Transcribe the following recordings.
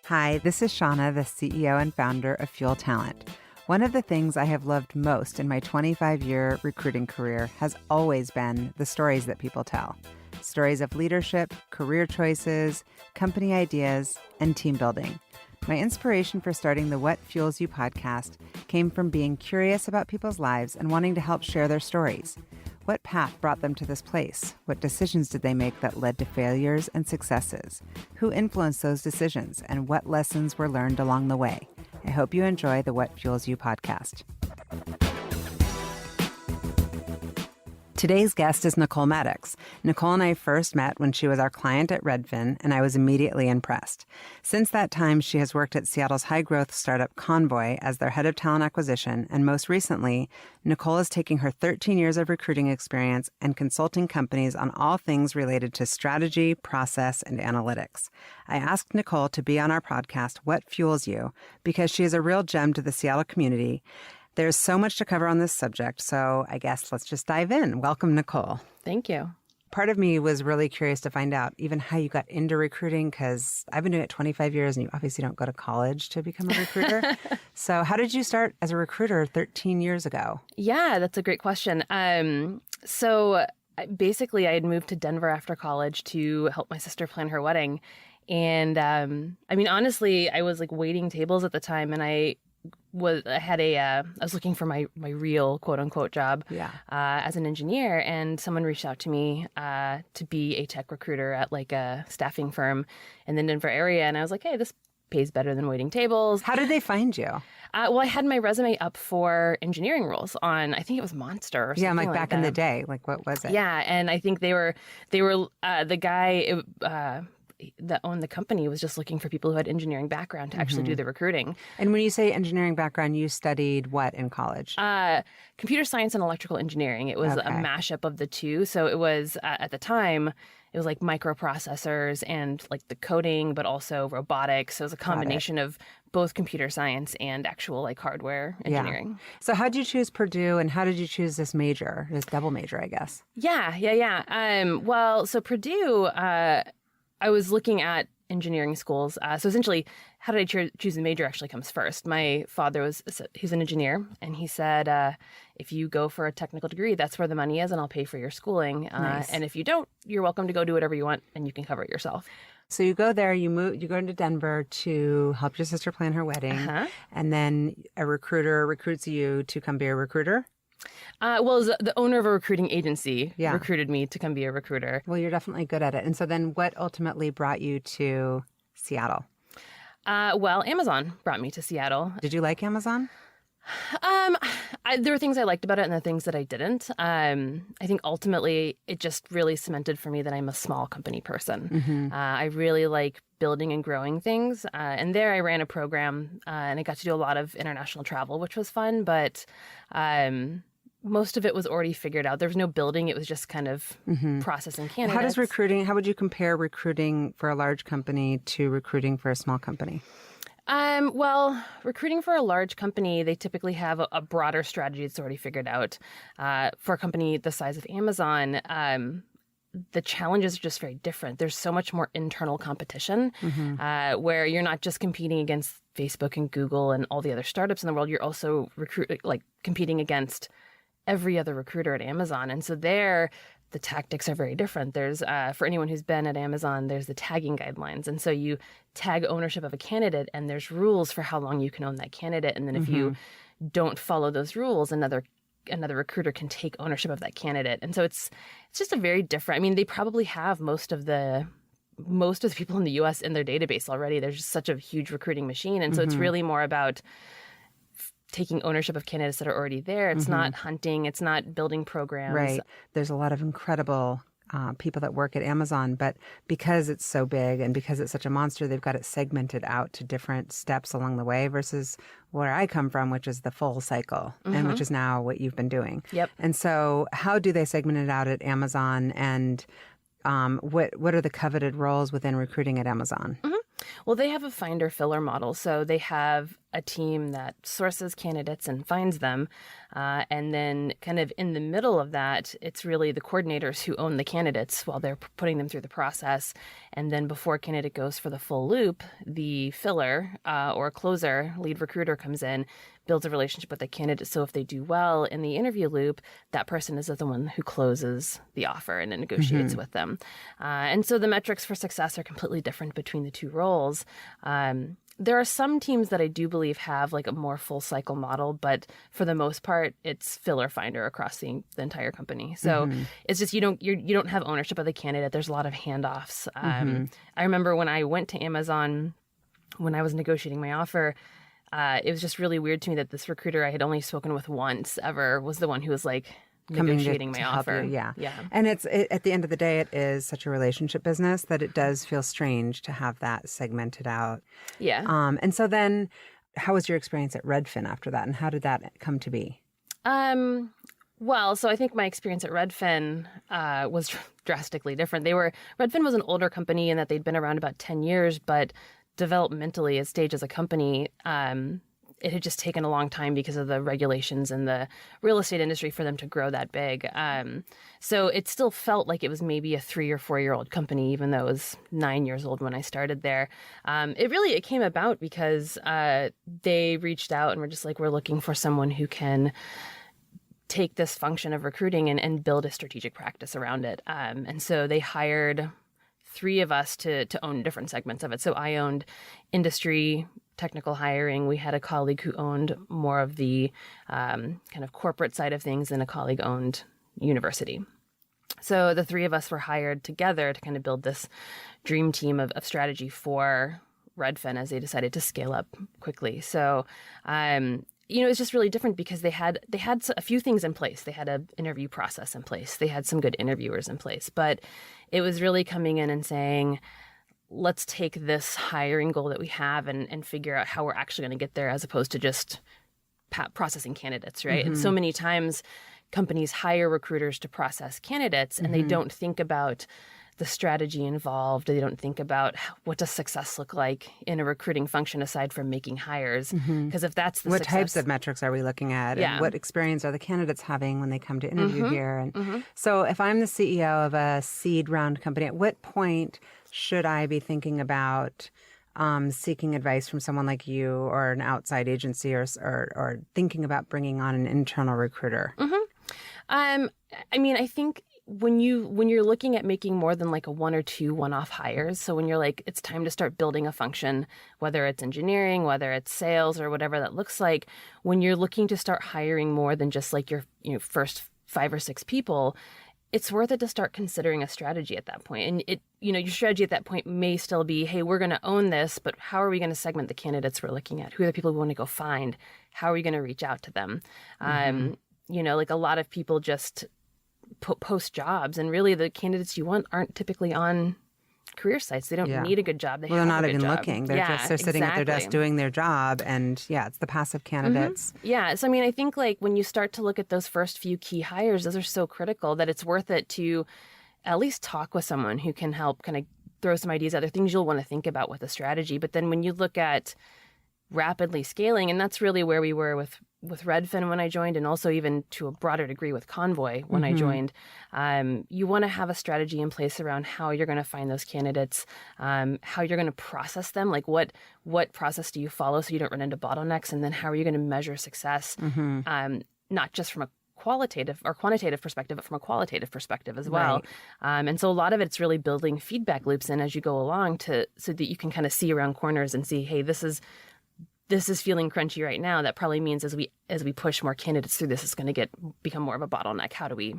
Hi, this is Shauna, the CEO and founder of Fuel Talent. One of the things I have loved most in my 25-year recruiting career has always been the stories that people tell. Stories of leadership, career choices, company ideas, and team building. My inspiration for starting the What Fuels You podcast came from being curious about people's lives and wanting to help share their stories. What path brought them to this place? What decisions did they make that led to failures and successes? Who influenced those decisions, and what lessons were learned along the way? I hope you enjoy the What Fuels You podcast. Today's guest is Nicole Maddox. Nicole and I first met when she was our client at Redfin, and I was immediately impressed. Since that time, she has worked at Seattle's high-growth startup Convoy as their head of talent acquisition, and most recently, Nicole is taking her 13 years of recruiting experience and consulting companies on all things related to strategy, process, and analytics. I asked Nicole to be on our podcast, What Fuels You, because she is a real gem to the Seattle community. There's so much to cover on this subject, so I guess let's just dive in. Welcome, Nicole. Thank you. Part of me was really curious to find out even how you got into recruiting, because I've been doing it 25 years and you obviously don't go to college to become a recruiter. So how did you start as a recruiter 13 years ago? Yeah, that's a great question. So basically, I had moved to Denver after college to help my sister plan her wedding. And honestly, I was like waiting tables at the time, and I was looking for my real quote unquote job as an engineer, and someone reached out to me to be a tech recruiter at like a staffing firm in the Denver area, and I was like, hey, this pays better than waiting tables. How did they find you? Well, I had my resume up for engineering roles on, I think it was Monster or something like back that. In the day. Like, what was it? Yeah, and I think they were the guy that owned the company was just looking for people who had engineering background to actually do the recruiting. And when you say engineering background, you studied what in college? Computer science and electrical engineering. It was a mashup of the two. So it was, at the time, it was like microprocessors and like the coding, but also robotics. So it was a combination of both computer science and actual like hardware engineering. Yeah. So how did you choose Purdue, and how did you choose this major, this double major, I guess? Yeah. Well, so Purdue, I was looking at engineering schools. So essentially, how did I choose the major actually comes first. My father he's an engineer, and he said, if you go for a technical degree, that's where the money is, and I'll pay for your schooling. Nice. And if you don't, you're welcome to go do whatever you want, and you can cover it yourself. So you go there, you go into Denver to help your sister plan her wedding, and then a recruiter recruits you to come be a recruiter? Well, the owner of a recruiting agency recruited me to come be a recruiter. Well, you're definitely good at it. And so then what ultimately brought you to Seattle? Well, Amazon brought me to Seattle. Did you like Amazon? There were things I liked about it and the things that I didn't. I think ultimately it just really cemented for me that I'm a small company person. I really like building and growing things. And there I ran a program and I got to do a lot of international travel, which was fun. But most of it was already figured out. There was no building. It was just kind of processing candidates. How would you compare recruiting for a large company to recruiting for a small company? Well, recruiting for a large company, they typically have a broader strategy that's already figured out. For a company the size of Amazon, the challenges are just very different. There's so much more internal competition where you're not just competing against Facebook and Google and all the other startups in the world. You're also competing against every other recruiter at Amazon. And so there, the tactics are very different. There's, for anyone who's been at Amazon, there's the tagging guidelines. And so you tag ownership of a candidate, and there's rules for how long you can own that candidate. And then if you don't follow those rules, another recruiter can take ownership of that candidate. And so it's just a very different, I mean, they probably have most of the people in the U.S. in their database already. There's just such a huge recruiting machine. And so it's really more about taking ownership of candidates that are already there. It's not hunting. It's not building programs. Right. There's a lot of incredible people that work at Amazon, but because it's so big and because it's such a monster, they've got it segmented out to different steps along the way versus where I come from, which is the full cycle and which is now what you've been doing. Yep. And so how do they segment it out at Amazon, and what are the coveted roles within recruiting at Amazon? Well, they have a finder filler model. So they have a team that sources candidates and finds them. And then kind of in the middle of that, it's really the coordinators who own the candidates while they're putting them through the process. And then before a candidate goes for the full loop, the filler or closer, lead recruiter comes in, builds a relationship with the candidate. So if they do well in the interview loop, that person is the one who closes the offer and then negotiates with them. And so the metrics for success are completely different between the two roles. There are some teams that I do believe have like a more full cycle model, but for the most part, it's filler finder across the entire company. So it's just you don't have ownership of the candidate. There's a lot of handoffs. I remember when I went to Amazon, when I was negotiating my offer, it was just really weird to me that this recruiter I had only spoken with once ever was the one who was like negotiating my offer. Yeah. And at the end of the day, it is such a relationship business that it does feel strange to have that segmented out. Yeah. And so then how was your experience at Redfin after that? And how did that come to be? Well, so I think my experience at Redfin was drastically different. Redfin was an older company in that they'd been around about 10 years, but developmentally at stage as a company, it had just taken a long time because of the regulations in the real estate industry for them to grow that big. So it still felt like it was maybe a 3 or 4 year old company, even though it was 9 years old when I started there. It came about because they reached out and were just like, we're looking for someone who can take this function of recruiting and build a strategic practice around it. And so they hired 3 of us to own different segments of it. So I owned industry, technical hiring. We had a colleague who owned more of the kind of corporate side of things, and a colleague owned university. So the 3 of us were hired together to kind of build this dream team of strategy for Redfin as they decided to scale up quickly. So it's just really different because they had a few things in place. They had an interview process in place. They had some good interviewers in place, but it was really coming in and saying, let's take this hiring goal that we have and figure out how we're actually going to get there, as opposed to just processing candidates, right? And so many times companies hire recruiters to process candidates and they don't think about the strategy involved. They don't think about what does success look like in a recruiting function aside from making hires. Because if that's the what success, types of metrics are we looking at? And what experience are the candidates having when they come to interview here? And so if I'm the CEO of a seed round company, at what point should I be thinking about seeking advice from someone like you or an outside agency or thinking about bringing on an internal recruiter? I think when you're looking at making more than like a 1 or 2 one-off hires, so when you're like, it's time to start building a function, whether it's engineering, whether it's sales, or whatever that looks like, when you're looking to start hiring more than just like your first 5 or 6 people, it's worth it to start considering a strategy at that point. And your strategy at that point may still be, hey, we're going to own this, but how are we going to segment the candidates we're looking at? Who are the people we want to go find? How are we going to reach out to them? Like a lot of people just post jobs, and really the candidates you want aren't typically on career sites. They don't need a good job. They're not even looking. They're sitting at their desk doing their job, and it's the passive candidates. Yeah. So I think like when you start to look at those first few key hires, those are so critical that it's worth it to at least talk with someone who can help kind of throw some ideas out there, things you'll want to think about with a strategy. But then when you look at rapidly scaling, and that's really where we were with Redfin when I joined, and also even to a broader degree with Convoy when I joined, you want to have a strategy in place around how you're going to find those candidates, how you're going to process them, like what process do you follow so you don't run into bottlenecks, and then how are you going to measure success, not just from a qualitative or quantitative perspective, but from a qualitative perspective as well. Right. And so a lot of it's really building feedback loops in as you go along so that you can kind of see around corners and see, hey, this is feeling crunchy right now. That probably means as we push more candidates through this, it's going to become more of a bottleneck. How do we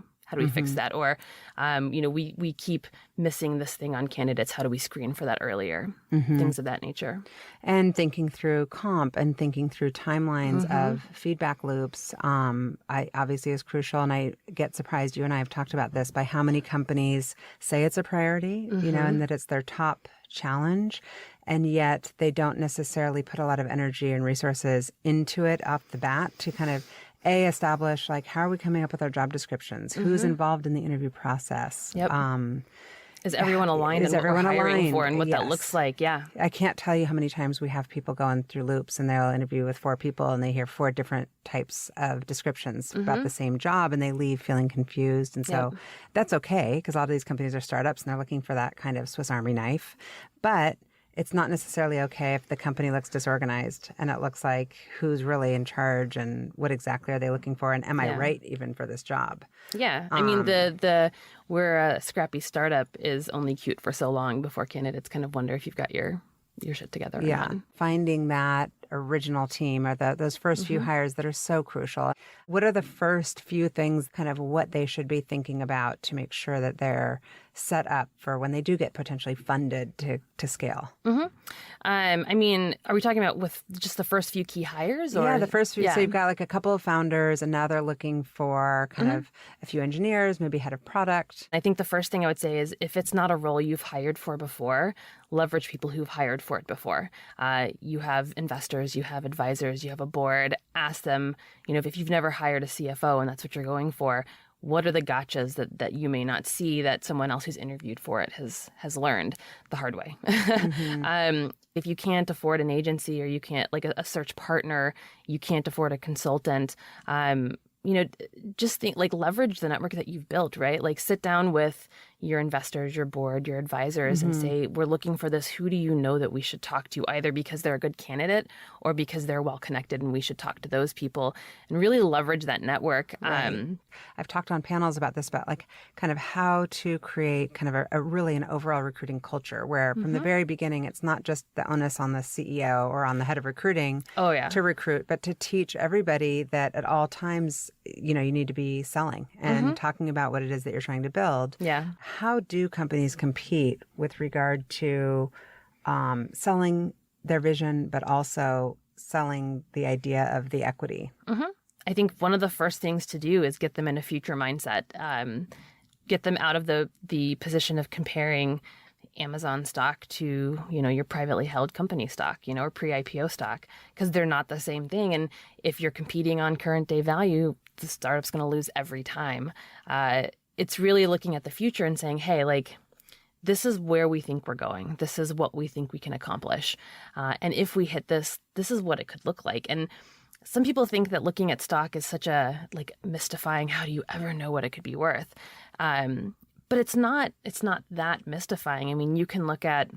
fix that? Or, we keep missing this thing on candidates. How do we screen for that earlier? Things of that nature. And thinking through comp and thinking through timelines of feedback loops, obviously is crucial. And I get surprised, you and I have talked about this, by how many companies say it's a priority, and that it's their top challenge. And yet they don't necessarily put a lot of energy and resources into it off the bat to kind of establish, like, how are we coming up with our job descriptions? Who's involved in the interview process? Yep. Is everyone aligned Is on what we're everyone hiring aligned? for and what that Yes. looks like? Yeah. I can't tell you how many times we have people going through loops and they'll interview with 4 people and they hear 4 different types of descriptions about the same job and they leave feeling confused. And so that's okay because a lot of these companies are startups and they're looking for that kind of Swiss Army knife. But it's not necessarily okay if the company looks disorganized and it looks like who's really in charge and what exactly are they looking for and am I right even for this job? Yeah. I mean, the we're a scrappy startup is only cute for so long before candidates kind of wonder if you've got your shit together or not. Finding that original team or those first few hires that are so crucial. What are the first few things, kind of what they should be thinking about to make sure that they're set up for when they do get potentially funded to scale? I mean, are we talking about with just the first few key hires? Or? Yeah, the first few. So you've got like a couple of founders and now they're looking for kind of a few engineers, maybe head of product. I think the first thing I would say is if it's not a role you've hired for before, leverage people who've hired for it before. You have investors, you have advisors, you have a board. Ask them, if you've never hired a CFO and that's what you're going for, what are the gotchas that you may not see that someone else who's interviewed for it has learned the hard way? If you can't afford an agency or you can't, like a search partner, you can't afford a consultant, just think, like, leverage the network that you've built, right? Like, sit down with your investors, your board, your advisors, and say, we're looking for this. Who do you know that we should talk to, either because they're a good candidate or because they're well connected and we should talk to those people, and really leverage that network. Right. I've talked on panels about this, about like kind of how to create kind of a really an overall recruiting culture where from the very beginning, it's not just the onus on the CEO or on the head of recruiting to recruit, but to teach everybody that at all times, you need to be selling and talking about what it is that you're trying to build. Yeah. How do companies compete with regard to selling their vision, but also selling the idea of the equity? I think one of the first things to do is get them in a future mindset. Get them out of the position of comparing Amazon stock to, your privately held company stock, or pre-IPO stock, because they're not the same thing. And if you're competing on current day value, the startup's going to lose every time. It's really looking at the future and saying, hey, like, this is where we think we're going. This is what we think we can accomplish. And if we hit this, this is what it could look like. And some people think that looking at stock is such a, like, mystifying, how do you ever know what it could be worth? But it's not that mystifying. I mean, you can look at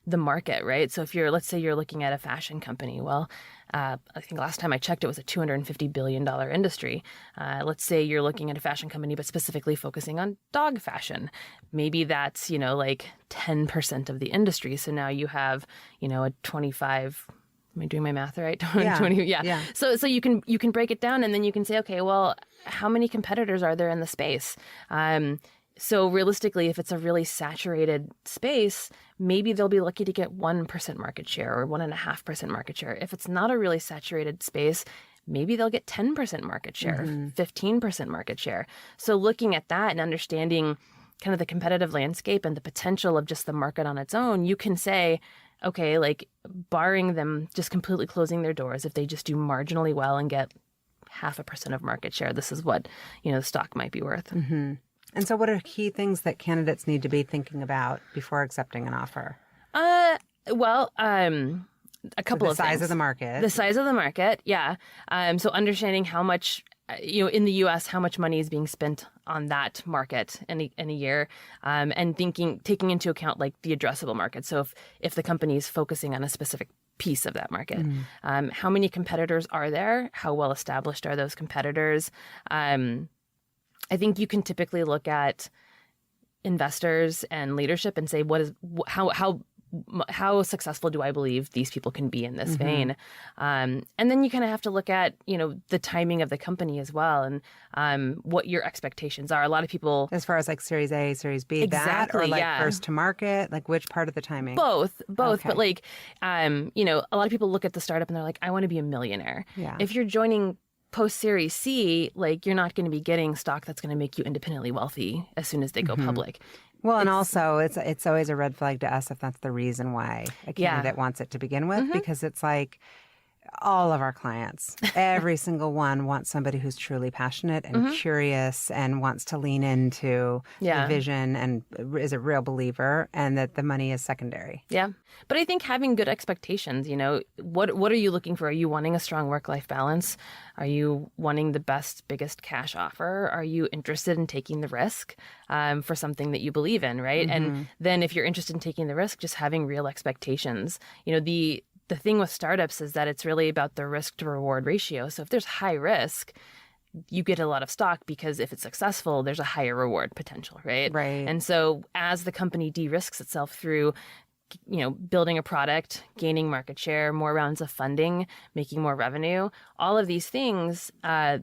the market, right? So if let's say you're looking at a fashion company, well, I think last time I checked, it was a $250 billion industry. Let's say you're looking at a fashion company, but specifically focusing on dog fashion. Maybe that's, like 10% of the industry. So now you have, a 25, am I doing my math right? 20, yeah. So you can break it down and then you can say, okay, well, how many competitors are there in the space? So realistically, if it's a really saturated space, maybe they'll be lucky to get 1% market share or 1.5% market share. If it's not a really saturated space, maybe they'll get 10% market share, 15% market share. So looking at that and understanding kind of the competitive landscape and the potential of just the market on its own, you can say, okay, like, barring them just completely closing their doors, if they just do marginally well and get 0.5% of market share, this is what, the stock might be worth. And so what are key things that candidates need to be thinking about before accepting an offer? Well, a couple of things. The size of the market. The size of the market, yeah. So understanding how much, in the U.S., how much money is being spent on that market in a year, and taking into account, like, the addressable market. So if the company is focusing on a specific piece of that market, how many competitors are there? How well established are those competitors? I think you can typically look at investors and leadership and say, how successful do I believe these people can be in this vein? And then you kind of have to look at, the timing of the company as well and what your expectations are. A lot of people... As far as like Series A, Series B, exactly, that, or like first to market, like which part of the timing? Both. Okay. But like, a lot of people look at the startup and they're like, I want to be a millionaire. Yeah. If you're joining post-Series C, like, you're not going to be getting stock that's going to make you independently wealthy as soon as they go public. Well, and also it's always a red flag to us if that's the reason why a candidate wants it to begin with, because it's like all of our clients, every single one wants somebody who's truly passionate and curious and wants to lean into the vision and is a real believer, and that the money is secondary. Yeah. But I think having good expectations, what are you looking for? Are you wanting a strong work-life balance? Are you wanting the best, biggest cash offer? Are you interested in taking the risk for something that you believe in, right? And then if you're interested in taking the risk, just having real expectations. The thing with startups is that it's really about the risk to reward ratio. So if there's high risk, you get a lot of stock because if it's successful, there's a higher reward potential, right? Right. And so as the company de-risks itself through building a product, gaining market share, more rounds of funding, making more revenue, all of these things,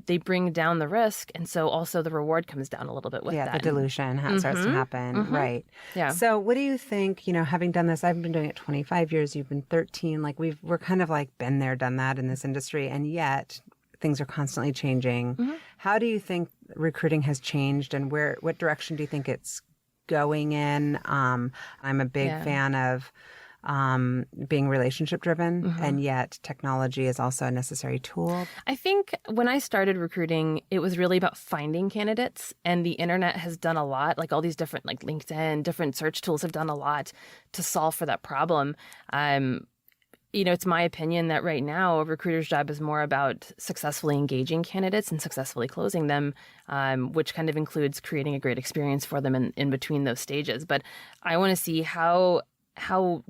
they bring down the risk. And so also the reward comes down a little bit with that. Yeah, the dilution starts to happen. Right. Yeah. So what do you think, having done this, I've been doing it 25 years, you've been 13, like we're kind of like been there, done that in this industry. And yet things are constantly changing. How do you think recruiting has changed, and what direction do you think it's going in? I'm a big fan of being relationship driven, and yet technology is also a necessary tool. I think when I started recruiting, it was really about finding candidates, and the internet has done a lot, like all these different, like LinkedIn, different search tools have done a lot to solve for that problem. It's my opinion that right now a recruiter's job is more about successfully engaging candidates and successfully closing them, which kind of includes creating a great experience for them in between those stages. But I want to see how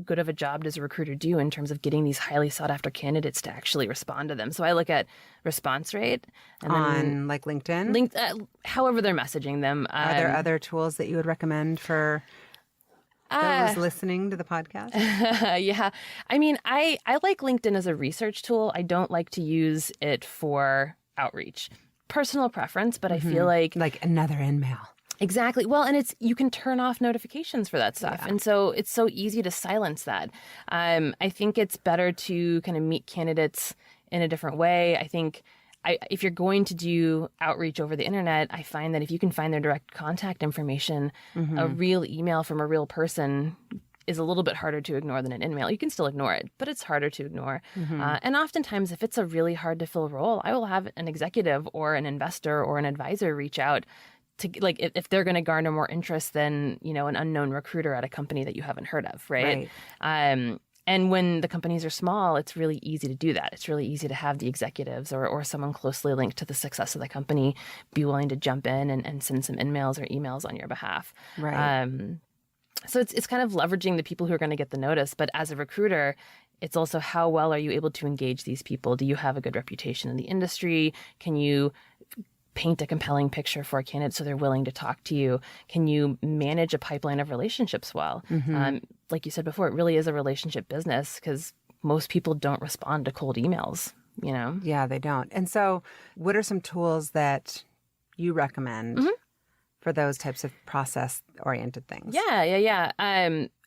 good of a job does a recruiter do in terms of getting these highly sought after candidates to actually respond to them. So I look at response rate and on like LinkedIn, however they're messaging them. Are there other tools that you would recommend for those listening to the podcast? Yeah. I mean, I like LinkedIn as a research tool. I don't like to use it for outreach. Personal preference, but I feel like another InMail. Exactly. Well, and you can turn off notifications for that stuff. Yeah. And so it's so easy to silence that. I think it's better to kind of meet candidates in a different way. I think if you're going to do outreach over the internet, I find that if you can find their direct contact information, a real email from a real person is a little bit harder to ignore than an InMail. You can still ignore it, but it's harder to ignore. And oftentimes, if it's a really hard to fill role, I will have an executive or an investor or an advisor reach out to, like, if they're going to garner more interest than, an unknown recruiter at a company that you haven't heard of, right? And when the companies are small, it's really easy to do that. It's really easy to have the executives or someone closely linked to the success of the company be willing to jump in and send some InMails or emails on your behalf. Right. So it's kind of leveraging the people who are going to get the notice. But as a recruiter, it's also how well are you able to engage these people? Do you have a good reputation in the industry? Can you paint a compelling picture for a candidate so they're willing to talk to you? Can you manage a pipeline of relationships well? Like you said before, it really is a relationship business because most people don't respond to cold emails, Yeah, they don't. And so what are some tools that you recommend for those types of process-oriented things? Yeah.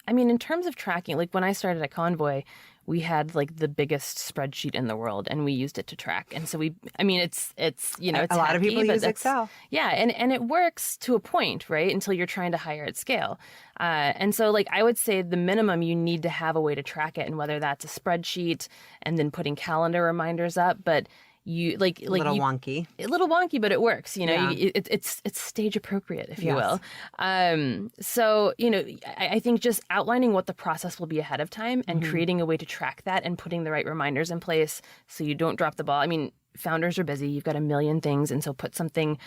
I mean, in terms of tracking, like when I started at Convoy, we had like the biggest spreadsheet in the world, and we used it to track. And so it's it's a lot of people use Excel. Yeah, and it works to a point, right? Until you're trying to hire at scale. And so like I would say the minimum you need to have a way to track it, and whether that's a spreadsheet and then putting calendar reminders up, but you like a little wonky, but it works. It's stage appropriate, if you will. So I think just outlining what the process will be ahead of time and creating a way to track that and putting the right reminders in place so you don't drop the ball. I mean, founders are busy. You've got a million things, and so put something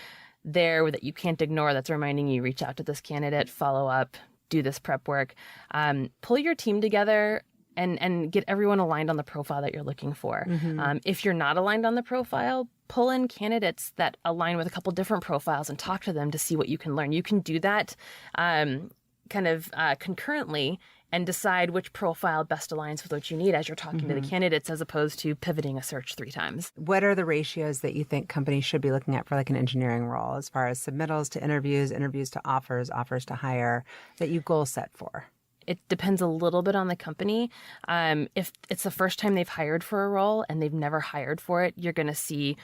there that you can't ignore that's reminding you reach out to this candidate, follow up, do this prep work, pull your team together. And get everyone aligned on the profile that you're looking for. If you're not aligned on the profile, pull in candidates that align with a couple different profiles and talk to them to see what you can learn. You can do that concurrently and decide which profile best aligns with what you need as you're talking to the candidates, as opposed to pivoting a search 3 times. What are the ratios that you think companies should be looking at for like an engineering role, as far as submittals to interviews, interviews to offers, offers to hire, that you goal set for? It depends a little bit on the company. If it's the first time they've hired for a role and they've never hired for it, you're going to see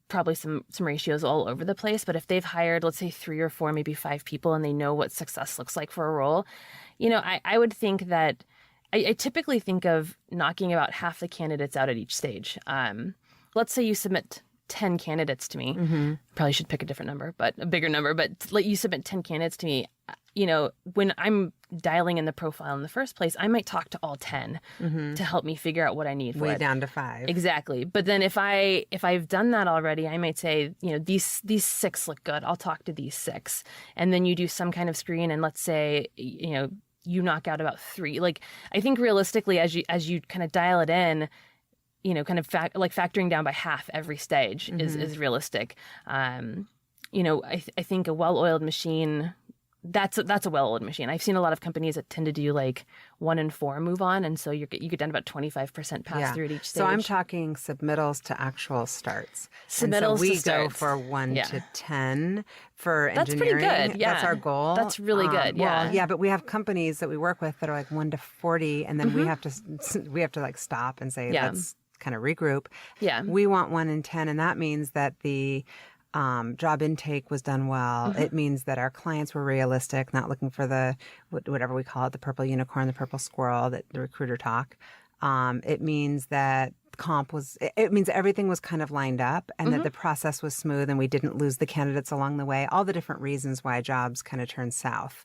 probably some ratios all over the place. But if they've hired, let's say 3 or 4, maybe 5 people, and they know what success looks like for a role, I would think that I typically think of knocking about half the candidates out at each stage. Let's say you submit 10 candidates to me. Mm-hmm. Probably should pick a different number, but a bigger number. But let you submit 10 candidates to me. When I'm dialing in the profile in the first place, I might talk to all 10 to help me figure out what I need for Way it. down to 5. Exactly. But then if I've done that already, I might say, these 6 look good. I'll talk to these 6. And then you do some kind of screen, and let's say, you knock out about 3. Like, I think realistically, as you kind of dial it in, kind of factoring down by half every stage is realistic. I think a well-oiled machine, that's a well-oiled machine. I've seen a lot of companies that tend to do like 1 and 4 move on, and so you get down to about 25% pass through at each stage. So I'm talking submittals to actual starts. Submittals we to starts. Go for 1 to 10 for That's engineering. pretty good. Yeah, that's our goal. That's really good. Yeah, well, yeah, but we have companies that we work with that are like 1 to 40, and then we have to like stop and say let's kind of regroup. Yeah, we want 1 in 10, and that means that the job intake was done well. It means that our clients were realistic, not looking for the whatever we call it, the purple unicorn, the purple squirrel that the recruiter talk. It means that it means everything was kind of lined up, and that the process was smooth, and we didn't lose the candidates along the way. All the different reasons why jobs kind of turn south.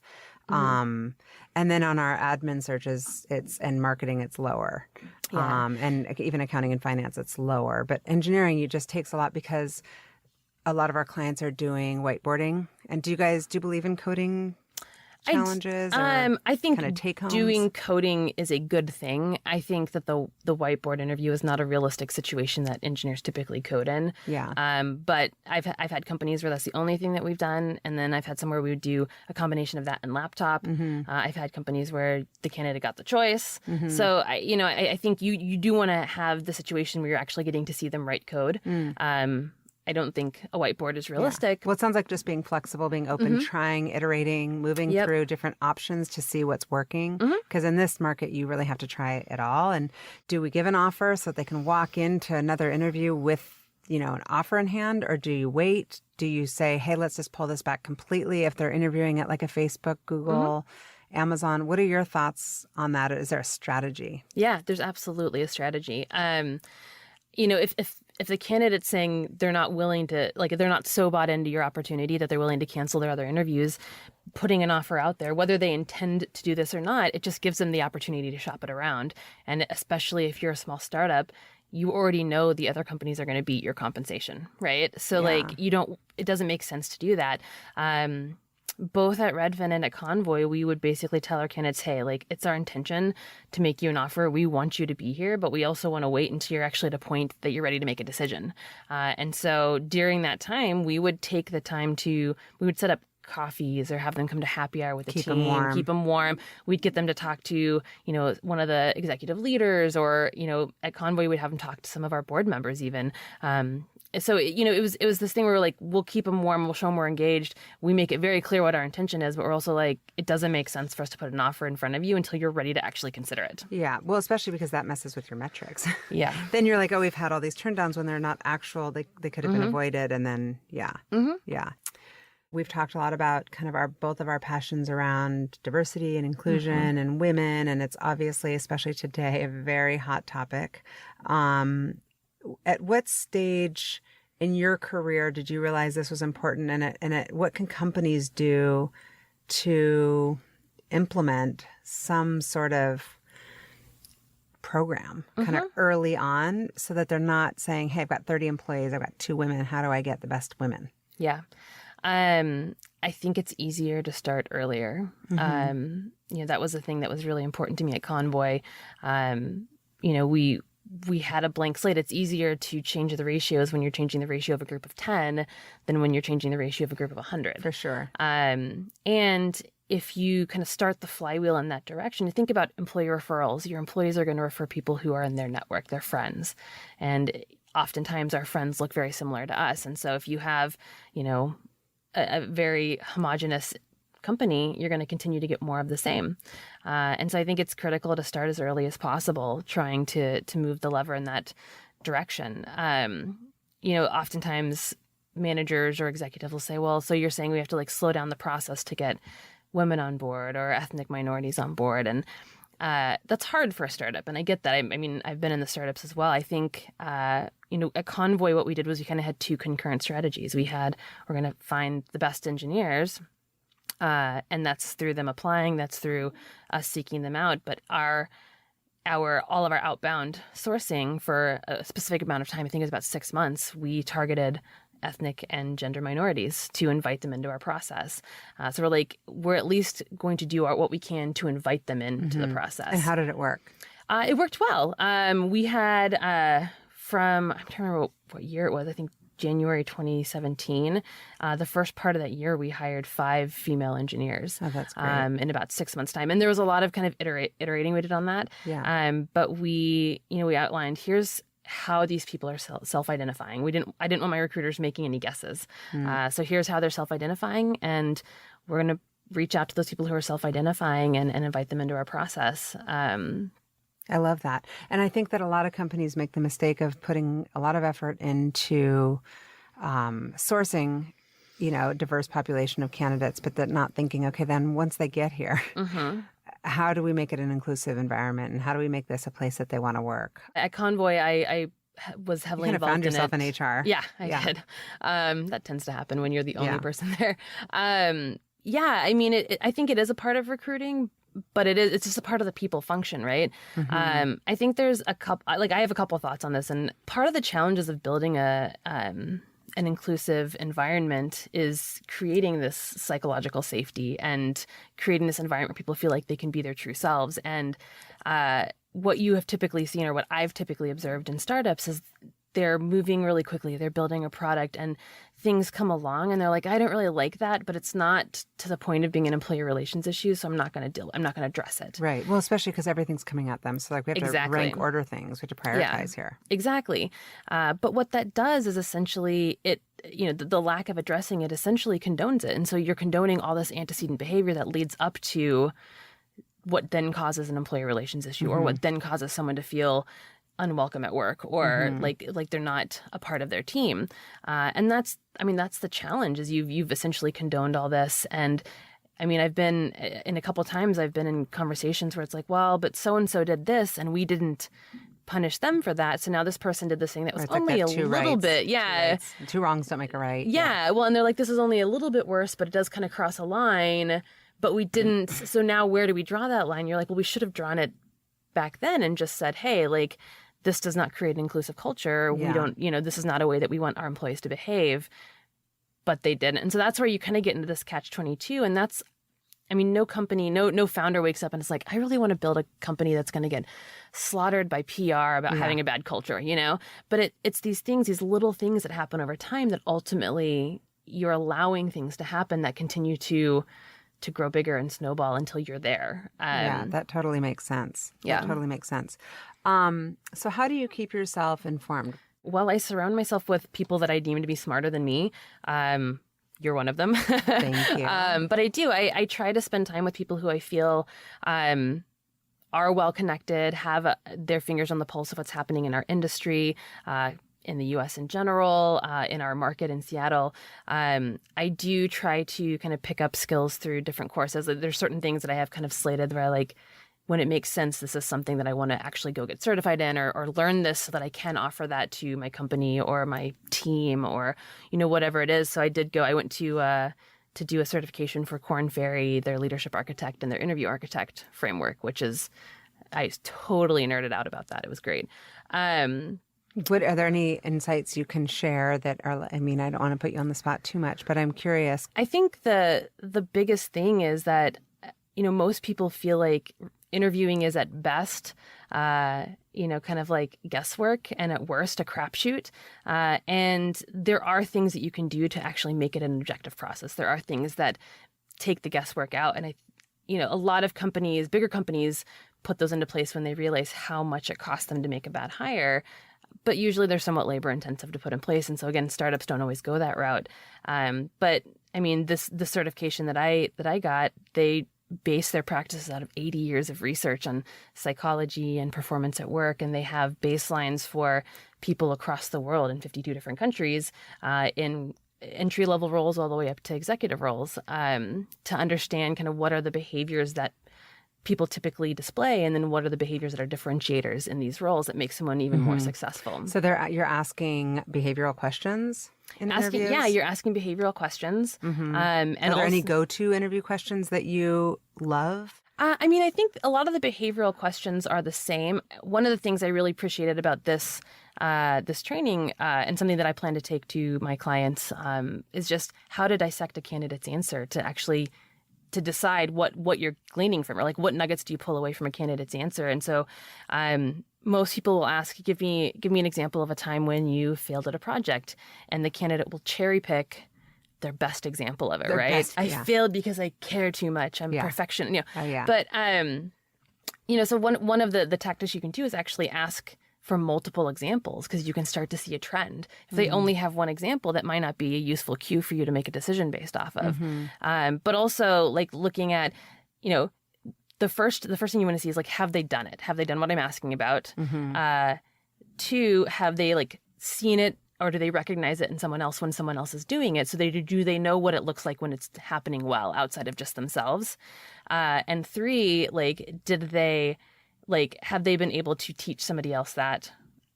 And then on our admin searches, and marketing, it's lower. And even accounting and finance, it's lower. But engineering, it just takes a lot because a lot of our clients are doing whiteboarding. And do you believe in coding challenges? I think kind of take-homes? Doing coding is a good thing. I think that the whiteboard interview is not a realistic situation that engineers typically code in. Yeah. But I've had companies where that's the only thing that we've done, and then I've had some where we would do a combination of that and laptop. I've had companies where the candidate got the choice. So I think you do want to have the situation where you're actually getting to see them write code. I don't think a whiteboard is realistic. Well, it sounds like just being flexible, being open, trying, iterating, moving through different options to see what's working. Because in this market, you really have to try it all. And do we give an offer so that they can walk into another interview with, an offer in hand? Or do you wait? Do you say, hey, let's just pull this back completely if they're interviewing at like a Facebook, Google, Amazon? What are your thoughts on that? Is there a strategy? Yeah, there's absolutely a strategy. If the candidate's saying they're not willing to, they're not so bought into your opportunity that they're willing to cancel their other interviews, putting an offer out there, whether they intend to do this or not, it just gives them the opportunity to shop it around. And especially if you're a small startup, you already know the other companies are going to beat your compensation, right? So it doesn't make sense to do that. Both at Redfin and at Convoy, we would basically tell our candidates, hey, it's our intention to make you an offer. We want you to be here, but we also want to wait until you're actually at a point that you're ready to make a decision. And so during that time, we would take the time we would set up coffees or have them come to happy hour with the team, keep them warm. We'd get them to talk to, one of the executive leaders, or, at Convoy, we'd have them talk to some of our board members even. So, it was this thing where we're like, we'll keep them warm, we'll show them we're engaged. We make it very clear what our intention is, but we're also like, it doesn't make sense for us to put an offer in front of you until you're ready to actually consider it. Yeah. Well, especially because that messes with your metrics. Yeah. Then you're like, oh, we've had all these turndowns when they're not actual. They could have been avoided. And then, yeah. Yeah. We've talked a lot about kind of both of our passions around diversity and inclusion and women. And it's obviously, especially today, a very hot topic. At what stage in your career did you realize this was important? And what can companies do to implement some sort of program kind of early on so that they're not saying, hey, I've got 30 employees, I've got 2 women. How do I get the best women? Yeah. I think it's easier to start earlier. That was the thing that was really important to me at Convoy. We had a blank slate. It's easier to change the ratios when you're changing the ratio of a group of 10 than when you're changing the ratio of a group of 100. For sure. And if you kind of start the flywheel in that direction, you think about employee referrals. Your employees are going to refer people who are in their network, their friends. And oftentimes our friends look very similar to us. And so if you have, a very homogenous company, you're going to continue to get more of the same. And so I think it's critical to start as early as possible, trying to move the lever in that direction. Oftentimes managers or executives will say, well, so you're saying we have to slow down the process to get women on board or ethnic minorities on board. And that's hard for a startup. And I get that. I mean, I've been in the startups as well. I think, at Convoy, what we did was we kind of had two concurrent strategies. We're going to find the best engineers, and that's through them applying, that's through us seeking them out. But all of our outbound sourcing for a specific amount of time, I think it was about 6 months, we targeted ethnic and gender minorities to invite them into our process. So we're at least going to do what we can to invite them into the process. And how did it work? It worked well. We had I'm trying to remember what year it was. I think January 2017. The first part of that year, we hired 5 female engineers. Oh, that's great. In about 6 months' time. And there was a lot of kind of iterating we did on that. Yeah. But we outlined, here's how these people are self-identifying. I didn't want my recruiters making any guesses. So here's how they're self-identifying, and we're going to reach out to those people who are self-identifying and invite them into our process. I love that. And I think that a lot of companies make the mistake of putting a lot of effort into sourcing, diverse population of candidates, but that not thinking, okay, then once they get here, how do we make it an inclusive environment, and how do we make this a place that they want to work? At Convoy, I was heavily involved in it. You kind of found yourself in HR. Yeah, I did. That tends to happen when you're the only person there. I mean, I think it is a part of recruiting, but it's just a part of the people function, right? I think there's I have a couple thoughts on this, and part of the challenges of building an inclusive environment is creating this psychological safety and creating this environment where people feel like they can be their true selves. And what you have typically seen, or what I've typically observed in startups, is they're moving really quickly. They're building a product and things come along and they're like, I don't really like that, but it's not to the point of being an employee relations issue, so I'm not going to address it. Right. Well, especially because everything's coming at them. So we have to rank order things. We have to prioritize here. Exactly. But what that does is essentially the lack of addressing it essentially condones it. And so you're condoning all this antecedent behavior that leads up to what then causes an employee relations issue, or what then causes someone to feel unwelcome at work, or like they're not a part of their team. And that's the challenge, is you've essentially condoned all this. And I mean, I've been in conversations where it's like, well, but so-and-so did this and we didn't punish them for that. So now this person did this thing that was only a little bit. Yeah. Two wrongs don't make a right. Yeah. Well, and they're like, this is only a little bit worse, but it does kind of cross a line, but we didn't. So now where do we draw that line? You're like, well, we should have drawn it back then and just said, hey, like, this does not create an inclusive culture. We don't, this is not a way that we want our employees to behave, but they didn't. And so that's where you kind of get into this catch-22. And that's, I mean, no company, no founder wakes up and it's like, I really want to build a company that's going to get slaughtered by PR about having a bad culture, But it's these things, these little things that happen over time that ultimately you're allowing things to happen that continue to grow bigger and snowball until you're there. That totally makes sense. Yeah. That totally makes sense. So how do you keep yourself informed? Well, I surround myself with people that I deem to be smarter than me. You're one of them. Thank you. But I do. I try to spend time with people who I feel are well connected, have their fingers on the pulse of what's happening in our industry, in the U.S. in general, in our market in Seattle. I do try to kind of pick up skills through different courses. There's certain things that I have kind of slated where I like, when it makes sense, this is something that I want to actually go get certified in, or learn this so that I can offer that to my company or my team, or, whatever it is. So I went to do a certification for Korn Ferry, their leadership architect and their interview architect framework, I totally nerded out about that. It was great. Are there any insights you can share that are, I mean, I don't want to put you on the spot too much, but I'm curious. I think the biggest thing is that, most people feel like interviewing is at best, kind of like guesswork, and at worst a crapshoot. And there are things that you can do to actually make it an objective process. There are things that take the guesswork out. And a lot of companies, bigger companies, put those into place when they realize how much it costs them to make a bad hire. But usually they're somewhat labor intensive to put in place. And so again, startups don't always go that route. But I mean, the certification that I got, they base their practices out of 80 years of research on psychology and performance at work. And they have baselines for people across the world in 52 different countries, in entry-level roles all the way up to executive roles, to understand kind of what are the behaviors that people typically display, and then what are the behaviors that are differentiators in these roles that make someone even more successful. So you're asking behavioral questions in interviews? Yeah, you're asking behavioral questions. And are there any go-to interview questions that you love? I mean, I think a lot of the behavioral questions are the same. One of the things I really appreciated about this training and something that I plan to take to my clients is just how to dissect a candidate's answer to decide what you're gleaning from, or like what nuggets do you pull away from a candidate's answer. And so most people will ask, give me an example of a time when you failed at a project, and the candidate will cherry pick their best example of it, right? I failed because I care too much. I'm perfection. But so one of the tactics you can do is actually ask for multiple examples, because you can start to see a trend. If they only have one example, that might not be a useful cue for you to make a decision based off of. But also, like, looking at, the first thing you want to see is, like, have they done it? Have they done what I'm asking about? Two, have they, like, seen it, or do they recognize it in someone else when someone else is doing it? So do they know what it looks like when it's happening well outside of just themselves? And three, like, have they been able to teach somebody else that?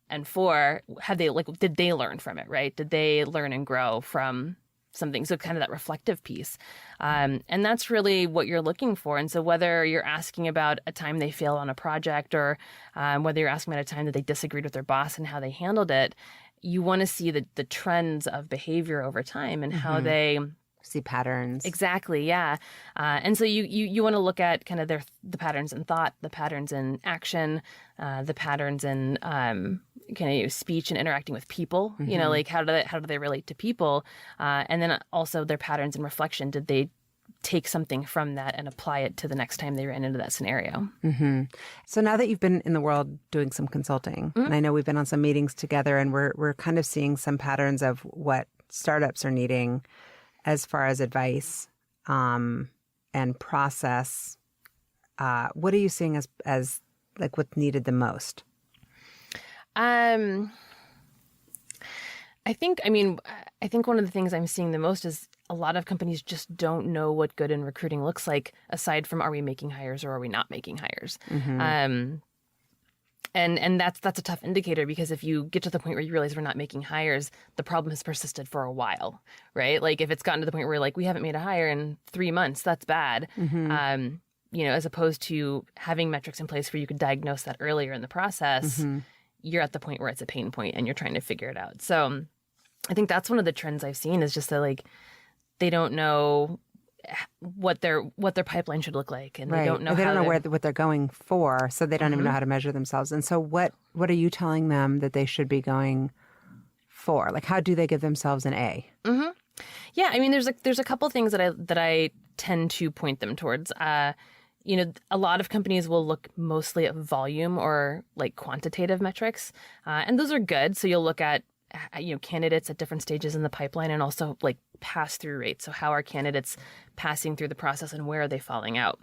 And four, did they learn from it, right? Did they learn and grow from something? So kind of that reflective piece. And that's really what you're looking for. And so whether you're asking about a time they failed on a project, or whether you're asking about a time that they disagreed with their boss and how they handled it, you want to see the trends of behavior over time and how they see patterns. Exactly, yeah. And so you want to look at kind of the patterns in thought, the patterns in action, the patterns in kind of speech and interacting with people. Like how do they relate to people, and then also their patterns in reflection. Did they take something from that and apply it to the next time they ran into that scenario? So now that you've been in the world doing some consulting, and I know we've been on some meetings together, and we're kind of seeing some patterns of what startups are needing as far as advice and process. What are you seeing as like what's needed the most? I think one of the things I'm seeing the most is a lot of companies just don't know what good in recruiting looks like, aside from, are we making hires or are we not making hires? And that's a tough indicator, because if you get to the point where you realize we're not making hires, the problem has persisted for a while, right? Like, if it's gotten to the point where, like, we haven't made a hire in 3 months, that's bad. As opposed to having metrics in place where you could diagnose that earlier in the process, you're at the point where it's a pain point and you're trying to figure it out. So I think that's one of the trends I've seen, is just that, like, they don't know what their pipeline should look like, and they don't know what they're going for, so they don't even know how to measure themselves. And so what are you telling them that they should be going for? Like, how do they give themselves an A? Yeah, I mean, there's a couple things that I tend to point them towards. A lot of companies will look mostly at volume or like quantitative metrics, and those are good. So you'll look at candidates at different stages in the pipeline, and also like pass-through rates. So how are candidates passing through the process, and where are they falling out?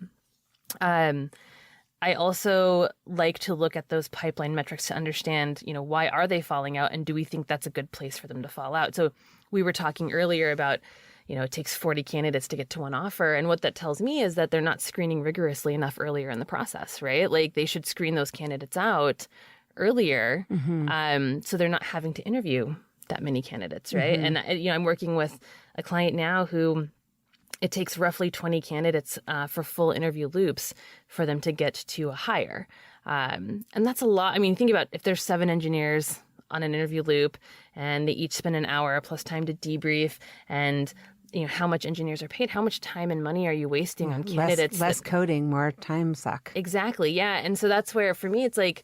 I also like to look at those pipeline metrics to understand, why are they falling out, and do we think that's a good place for them to fall out? So we were talking earlier about, it takes 40 candidates to get to one offer. And what that tells me is that they're not screening rigorously enough earlier in the process, right? Like, they should screen those candidates out earlier, so they're not having to interview that many candidates, right? And I'm working with a client now who it takes roughly 20 candidates for full interview loops for them to get to a hire, and that's a lot. I mean, think about if there's 7 engineers on an interview loop, and they each spend an hour plus time to debrief, and how much engineers are paid, how much time and money are you wasting on candidates? Less coding, more time suck. Exactly, yeah. And so that's where, for me, it's like,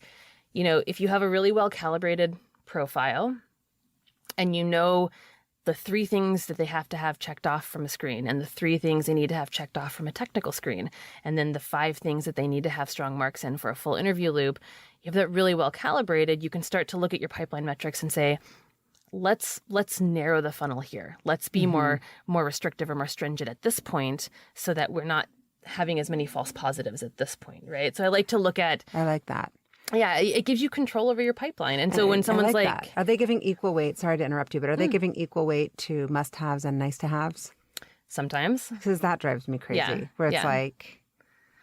if you have a really well-calibrated profile, and the 3 things that they have to have checked off from a screen, and the 3 things they need to have checked off from a technical screen, and then the 5 things that they need to have strong marks in for a full interview loop, you have that really well-calibrated, you can start to look at your pipeline metrics and say, let's narrow the funnel here. Let's be more restrictive or more stringent at this point, so that we're not having as many false positives at this point, right? So I like to look at... I like that. Yeah, it gives you control over your pipipeline. And so when someone's like... that. Are they giving equal weight? Sorry to interrupt you, but are they giving equal weight to must-haves and nice-to-haves? Sometimes. Because that drives me crazy. Where it's like,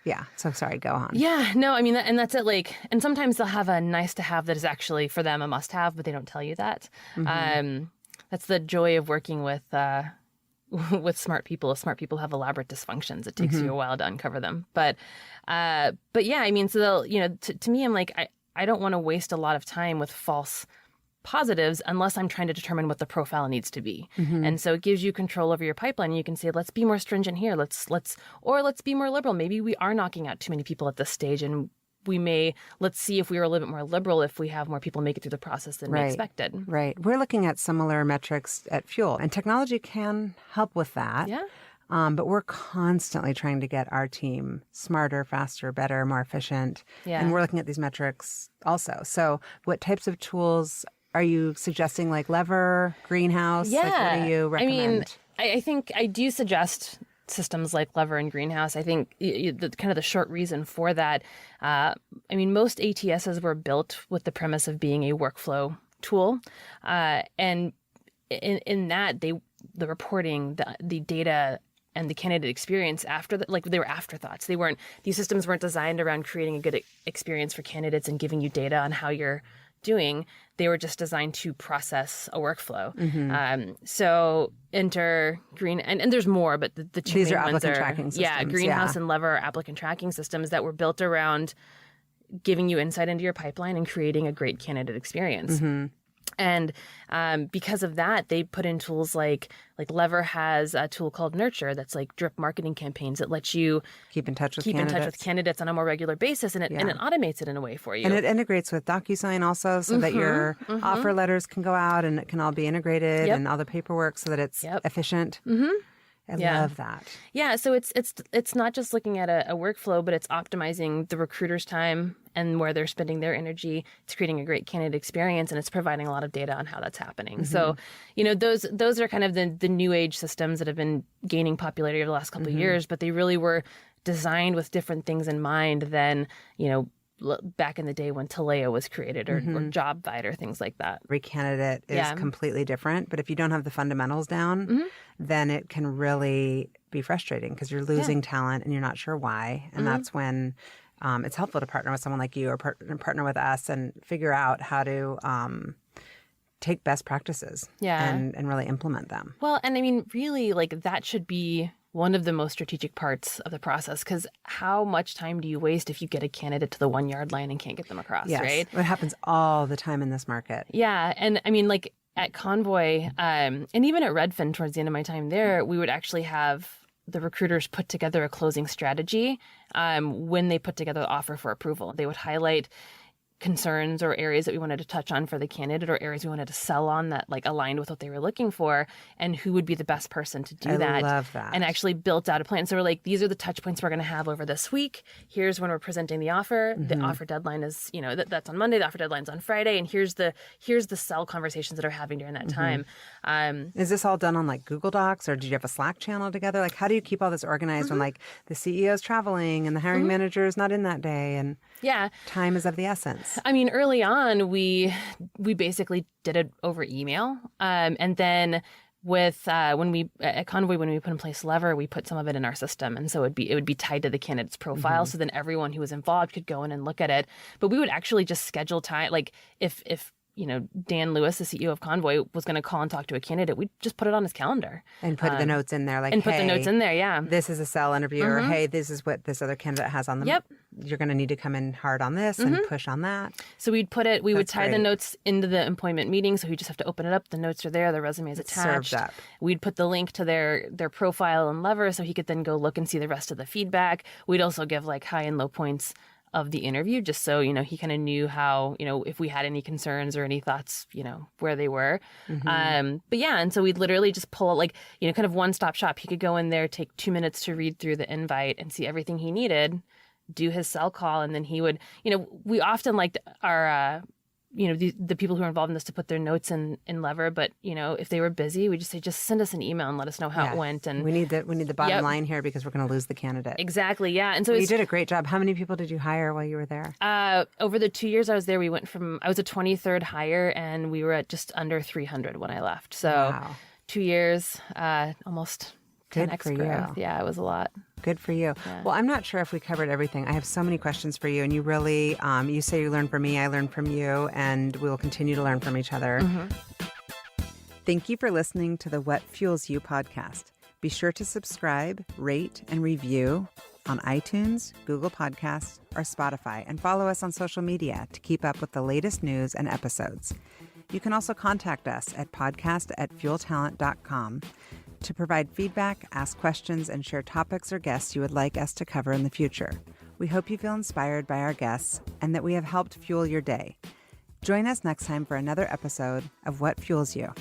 Yeah. So sorry, go on. Yeah, no, I mean, and that's it. Like, and sometimes they'll have a nice to have that is actually for them a must have, but they don't tell you that. That's the joy of working with smart people. If smart people have elaborate dysfunctions, it takes you a while to uncover them. But yeah, I mean, so they'll, to me, I'm like, I don't want to waste a lot of time with false positives unless I'm trying to determine what the profile needs to be. And so it gives you control over your pipeline. You can say, let's be more stringent here. Let's be more liberal. Maybe we are knocking out too many people at this stage, and let's see if we were a little bit more liberal if we have more people make it through the process than we expected. Right. We're looking at similar metrics at Fuel, and technology can help with that. Yeah. But we're constantly trying to get our team smarter, faster, better, more efficient. Yeah. And we're looking at these metrics also. So what types of tools are you suggesting, like Lever, Greenhouse? Yeah. Like, what do you recommend? I mean, I think I do suggest systems like Lever and Greenhouse. I think the short reason for that, I mean, most ATSs were built with the premise of being a workflow tool. And in that, the reporting, the data, and the candidate experience they were afterthoughts. These systems weren't designed around creating a good experience for candidates and giving you data on how you're doing. They were just designed to process a workflow. So enter Green, and there's more, but the two These main are ones applicant tracking systems. Yeah, Greenhouse and Lever are applicant tracking systems that were built around giving you insight into your pipeline and creating a great candidate experience. And because of that, they put in tools like Lever has a tool called Nurture that's like drip marketing campaigns that lets you keep in touch with candidates on a more regular basis, and it automates it in a way for you. And it integrates with DocuSign also, so that your offer letters can go out and it can all be integrated and all the paperwork, so that it's efficient. I love that. Yeah, so it's not just looking at a workflow, but it's optimizing the recruiter's time and where they're spending their energy. It's creating a great candidate experience, and it's providing a lot of data on how that's happening. So, those are kind of the new age systems that have been gaining popularity over the last couple of years, but they really were designed with different things in mind than, back in the day when Taleo was created or JobVite, things like that. Every candidate is completely different, but if you don't have the fundamentals down, then it can really be frustrating because you're losing talent and you're not sure why. And that's when it's helpful to partner with someone like you or partner with us and figure out how to take best practices and really implement them. Well, and I mean, really, like that should be one of the most strategic parts of the process, because how much time do you waste if you get a candidate to the 1 yard line and can't get them across, right? It happens all the time in this market. Yeah. And I mean, like at Convoy and even at Redfin towards the end of my time there, we would actually have the recruiters put together a closing strategy when they put together the offer for approval. They would highlight concerns or areas that we wanted to touch on for the candidate or areas we wanted to sell on that like aligned with what they were looking for, and who would be the best person to do that. I love that. And actually built out a plan. So we're like, these are the touch points we're going to have over this week. Here's when we're presenting the offer. The offer deadline is, that's on Monday. The offer deadline's on Friday. And here's the sell conversations that are having during that time. Is this all done on like Google Docs, or did you have a Slack channel together? Like, how do you keep all this organized when like the CEO is traveling and the hiring manager is not in that day and time is of the essence? I mean, early on, we basically did it over email. And then with at Convoy, when we put in place Lever, we put some of it in our system. And so it would be tied to the candidate's profile. So then everyone who was involved could go in and look at it. But we would actually just schedule time. Like if Dan Lewis, the CEO of Convoy, was going to call and talk to a candidate, we'd just put it on his calendar. And put the notes in there. Like, and put the notes in there, this is a sell interview, or hey, this is what this other candidate has on them. Yep. You're going to need to come in hard on this and push on that. So we would tie the notes into the appointment meeting. So we just have to open it up. The notes are there. The resume is attached. Served up. We'd put the link to their profile and Lever so he could then go look and see the rest of the feedback. We'd also give like high and low points of the interview, just so, he kind of knew how, if we had any concerns or any thoughts, where they were. But yeah, and so we'd literally just pull like, kind of one-stop shop. He could go in there, take 2 minutes to read through the invite and see everything he needed, do his sell call, and then he would, we often liked our, the people who are involved in this to put their notes in Lever, but if they were busy, we just say, just send us an email and let us know how it went. And we need the bottom line here, because we're going to lose the candidate. Exactly. Yeah. And so you did a great job. How many people did you hire while you were there? Over the 2 years I was there, I was a 23rd hire, and we were at just under 300 when I left. So 2 years, almost Good 10x for growth. you. Yeah, it was a lot. Good for you. Yeah. Well, I'm not sure if we covered everything. I have so many questions for you, and you really, you say you learn from me, I learn from you, and we will continue to learn from each other. Mm-hmm. Thank you for listening to the What Fuels You podcast. Be sure to subscribe, rate, and review on iTunes, Google Podcasts, or Spotify, and follow us on social media to keep up with the latest news and episodes. You can also contact us at podcast@fueltalent.com to provide feedback, ask questions, and share topics or guests you would like us to cover in the future. We hope you feel inspired by our guests and that we have helped fuel your day. Join us next time for another episode of What Fuels You.